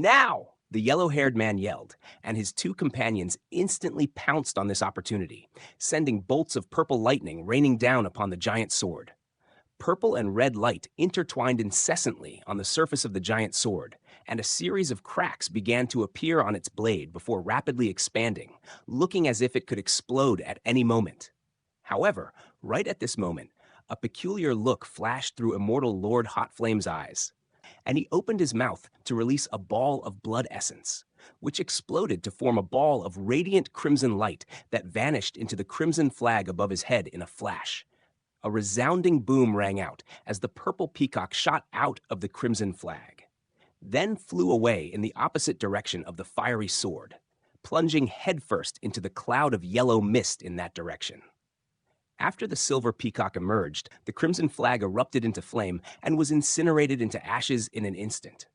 Now! The yellow-haired man yelled, and his two companions instantly pounced on this opportunity, sending bolts of purple lightning raining down upon the giant sword. Purple and red light intertwined incessantly on the surface of the giant sword, and a series of cracks began to appear on its blade before rapidly expanding, looking as if it could explode at any moment. However, right at this moment, a peculiar look flashed through Immortal Lord Hotflame's eyes, and he opened his mouth to release a ball of blood essence, which exploded to form a ball of radiant crimson light that vanished into the crimson flag above his head in a flash. A resounding boom rang out as the purple peacock shot out of the crimson flag, then flew away in the opposite direction of the fiery sword, plunging headfirst into the cloud of yellow mist in that direction. After the silver peacock emerged, the crimson flag erupted into flame and was incinerated into ashes in an instant.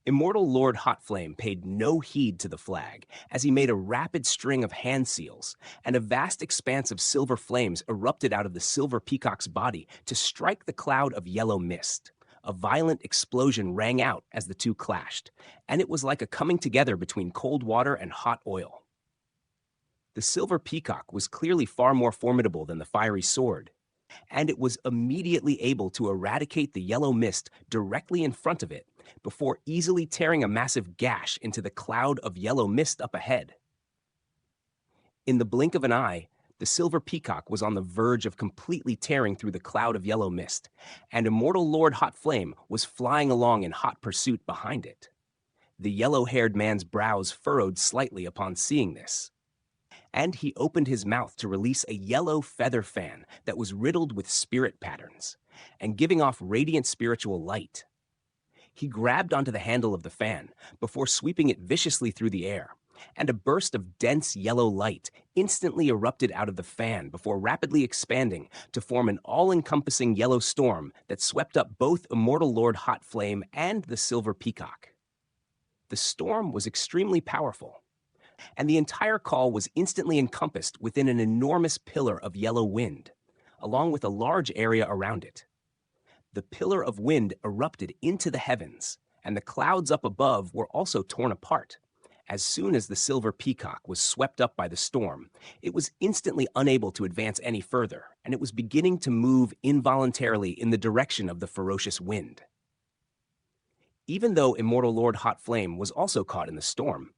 Immortal Lord Hotflame paid no heed to the flag as he made a rapid string of hand seals, and a vast expanse of silver flames erupted out of the silver peacock's body to strike the cloud of yellow mist. A violent explosion rang out as the two clashed, and it was like a coming together between cold water and hot oil. The silver peacock was clearly far more formidable than the fiery sword, and it was immediately able to eradicate the yellow mist directly in front of it before easily tearing a massive gash into the cloud of yellow mist up ahead. In the blink of an eye, the silver peacock was on the verge of completely tearing through the cloud of yellow mist, and Immortal Lord Hotflame was flying along in hot pursuit behind it. The yellow-haired man's brows furrowed slightly upon seeing this, and he opened his mouth to release a yellow feather fan that was riddled with spirit patterns and giving off radiant spiritual light. He grabbed onto the handle of the fan before sweeping it viciously through the air, and a burst of dense yellow light instantly erupted out of the fan before rapidly expanding to form an all-encompassing yellow storm that swept up both Immortal Lord Hotflame and the silver peacock. The storm was extremely powerful, and the entire call was instantly encompassed within an enormous pillar of yellow wind, along with a large area around it. The pillar of wind erupted into the heavens, and the clouds up above were also torn apart. As soon as the silver peacock was swept up by the storm, it was instantly unable to advance any further, and it was beginning to move involuntarily in the direction of the ferocious wind. Even though Immortal Lord Hotflame was also caught in the storm,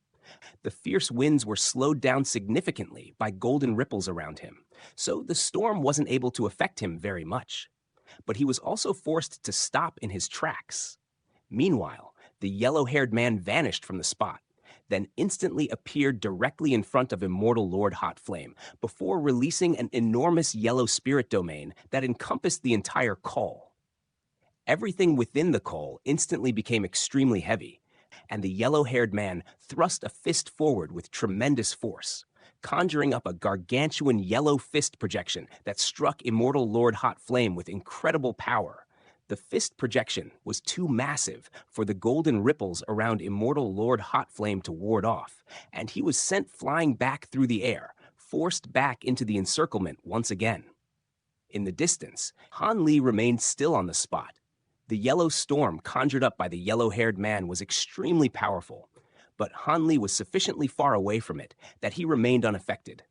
the fierce winds were slowed down significantly by golden ripples around him, so the storm wasn't able to affect him very much. But he was also forced to stop in his tracks. Meanwhile, the yellow-haired man vanished from the spot, then instantly appeared directly in front of Immortal Lord Hotflame before releasing an enormous yellow spirit domain that encompassed the entire call. Everything within the call instantly became extremely heavy, and the yellow-haired man thrust a fist forward with tremendous force, conjuring up a gargantuan yellow fist projection that struck Immortal Lord Hotflame with incredible power. The fist projection was too massive for the golden ripples around Immortal Lord Hotflame to ward off, and he was sent flying back through the air, forced back into the encirclement once again. In the distance, Han Li remained still on the spot. The yellow storm conjured up by the yellow-haired man was extremely powerful, but Han Li was sufficiently far away from it that he remained unaffected.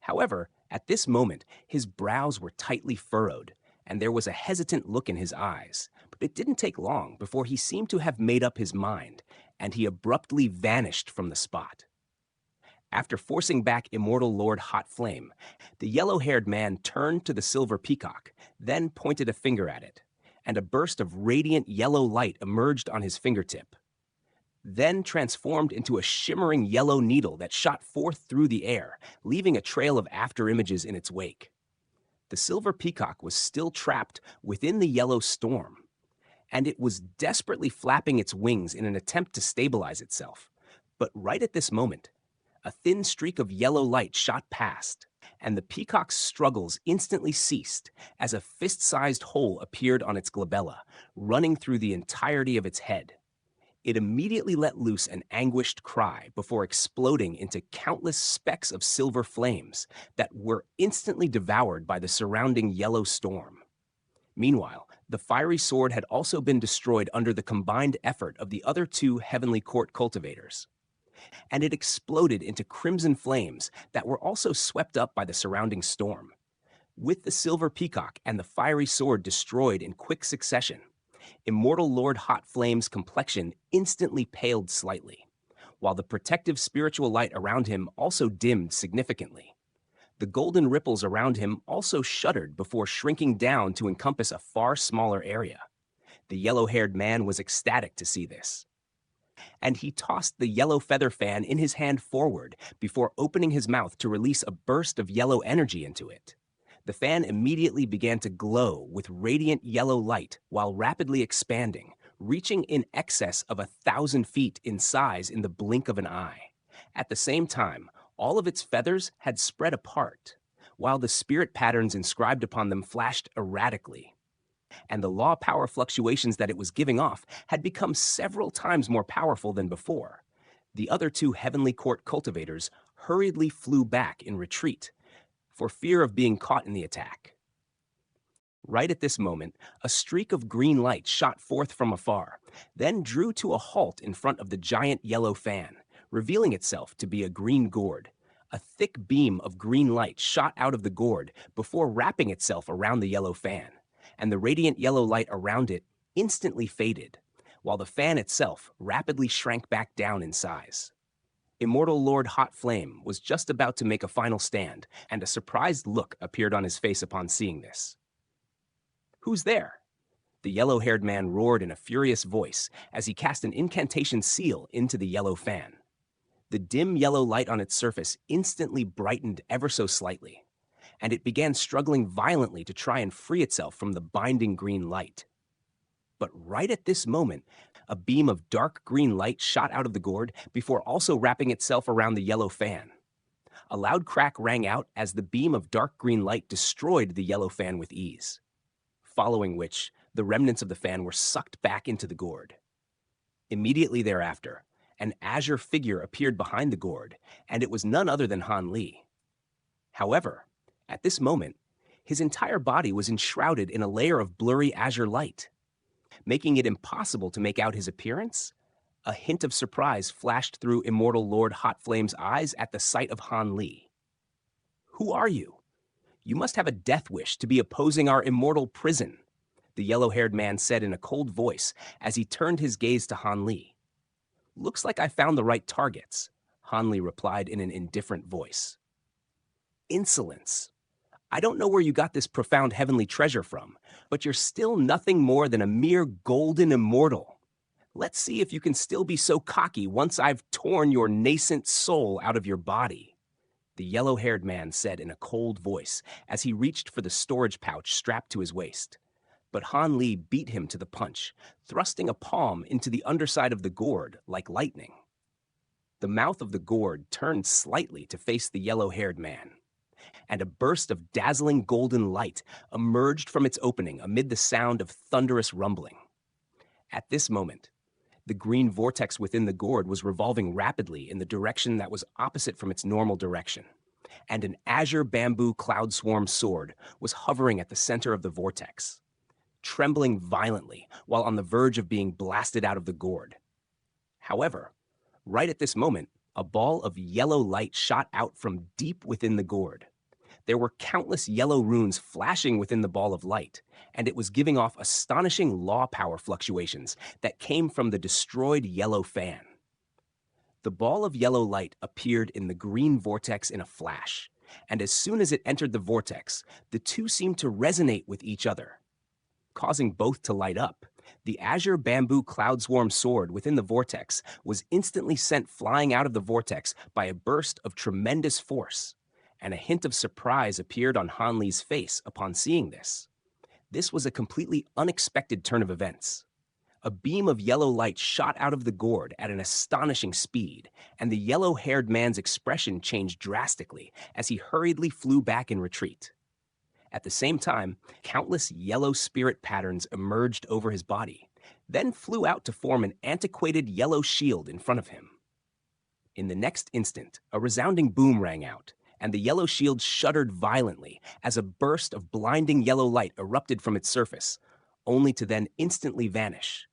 However, at this moment, his brows were tightly furrowed, and there was a hesitant look in his eyes, but it didn't take long before he seemed to have made up his mind, and he abruptly vanished from the spot. After forcing back Immortal Lord Hotflame, the yellow-haired man turned to the silver peacock, then pointed a finger at it, and a burst of radiant yellow light emerged on his fingertip, then transformed into a shimmering yellow needle that shot forth through the air, leaving a trail of afterimages in its wake. The silver peacock was still trapped within the yellow storm, and it was desperately flapping its wings in an attempt to stabilize itself. But right at this moment, a thin streak of yellow light shot past, and the peacock's struggles instantly ceased as a fist-sized hole appeared on its glabella, running through the entirety of its head. It immediately let loose an anguished cry before exploding into countless specks of silver flames that were instantly devoured by the surrounding yellow storm. Meanwhile, The fiery sword had also been destroyed under the combined effort of the other two Heavenly Court cultivators, and it exploded into crimson flames that were also swept up by the surrounding storm. With the silver peacock and the fiery sword destroyed in quick succession, Immortal Lord Hot Flame's complexion instantly paled slightly, while the protective spiritual light around him also dimmed significantly. The golden ripples around him also shuddered before shrinking down to encompass a far smaller area. The yellow-haired man was ecstatic to see this, and he tossed the yellow feather fan in his hand forward before opening his mouth to release a burst of yellow energy into it. The fan immediately began to glow with radiant yellow light while rapidly expanding, reaching in excess of 1,000 feet in size in the blink of an eye. At the same time, all of its feathers had spread apart, while the spirit patterns inscribed upon them flashed erratically, and the law power fluctuations that it was giving off had become several times more powerful than before. The other two Heavenly Court cultivators hurriedly flew back in retreat for fear of being caught in the attack. Right at this moment, a streak of green light shot forth from afar, then drew to a halt in front of the giant yellow fan, revealing itself to be a green gourd. A thick beam of green light shot out of the gourd before wrapping itself around the yellow fan, and the radiant yellow light around it instantly faded, while the fan itself rapidly shrank back down in size. Immortal Lord Hot Flame was just about to make a final stand, and a surprised look appeared on his face upon seeing this. "Who's there?" The yellow-haired man roared in a furious voice as he cast an incantation seal into the yellow fan. The dim yellow light on its surface instantly brightened ever so slightly, and it began struggling violently to try and free itself from the binding green light. But right at this moment, a beam of dark green light shot out of the gourd before also wrapping itself around the yellow fan. A loud crack rang out as the beam of dark green light destroyed the yellow fan with ease, following which the remnants of the fan were sucked back into the gourd. Immediately thereafter, an azure figure appeared behind the gourd, and it was none other than Han Li. However, at this moment, his entire body was enshrouded in a layer of blurry azure light, making it impossible to make out his appearance. A hint of surprise flashed through Immortal Lord Hot Flame's eyes at the sight of Han Li. "Who are you? You must have a death wish to be opposing our immortal prison," the yellow-haired man said in a cold voice as he turned his gaze to Han Li. "Looks like I found the right targets," Han Li replied in an indifferent voice. "Insolence. I don't know where you got this profound heavenly treasure from, but you're still nothing more than a mere golden immortal. Let's see if you can still be so cocky once I've torn your nascent soul out of your body," the yellow-haired man said in a cold voice as he reached for the storage pouch strapped to his waist. But Han Li beat him to the punch, thrusting a palm into the underside of the gourd like lightning. The mouth of the gourd turned slightly to face the yellow-haired man, and a burst of dazzling golden light emerged from its opening amid the sound of thunderous rumbling. At this moment, the green vortex within the gourd was revolving rapidly in the direction that was opposite from its normal direction, and an azure bamboo cloud swarm sword was hovering at the center of the vortex, trembling violently while on the verge of being blasted out of the gourd. However, right at this moment, a ball of yellow light shot out from deep within the gourd. There were countless yellow runes flashing within the ball of light, and it was giving off astonishing law power fluctuations that came from the destroyed yellow fan. The ball of yellow light appeared in the green vortex in a flash, and as soon as it entered the vortex, the two seemed to resonate with each other, causing both to light up. The azure bamboo cloud swarm sword within the vortex was instantly sent flying out of the vortex by a burst of tremendous force, and a hint of surprise appeared on Han Li's face upon seeing this. This was a completely unexpected turn of events. A beam of yellow light shot out of the gourd at an astonishing speed, and the yellow-haired man's expression changed drastically as he hurriedly flew back in retreat. At the same time, countless yellow spirit patterns emerged over his body, then flew out to form an antiquated yellow shield in front of him. In the next instant, a resounding boom rang out, and the yellow shield shuddered violently as a burst of blinding yellow light erupted from its surface, only to then instantly vanish.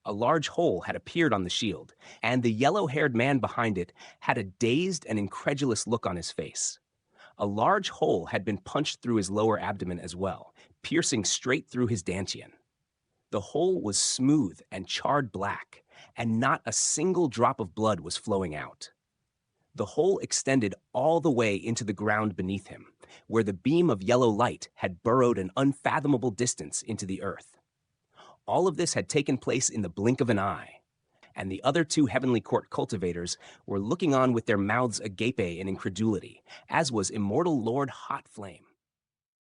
A large hole had appeared on the shield, and the yellow-haired man behind it had a dazed and incredulous look on his face. A large hole had been punched through his lower abdomen as well, piercing straight through his dantian. The hole was smooth and charred black, and not a single drop of blood was flowing out. The hole extended all the way into the ground beneath him, where the beam of yellow light had burrowed an unfathomable distance into the earth. All of this had taken place in the blink of an eye, and the other two Heavenly Court cultivators were looking on with their mouths agape in incredulity, as was Immortal Lord Hot Flame.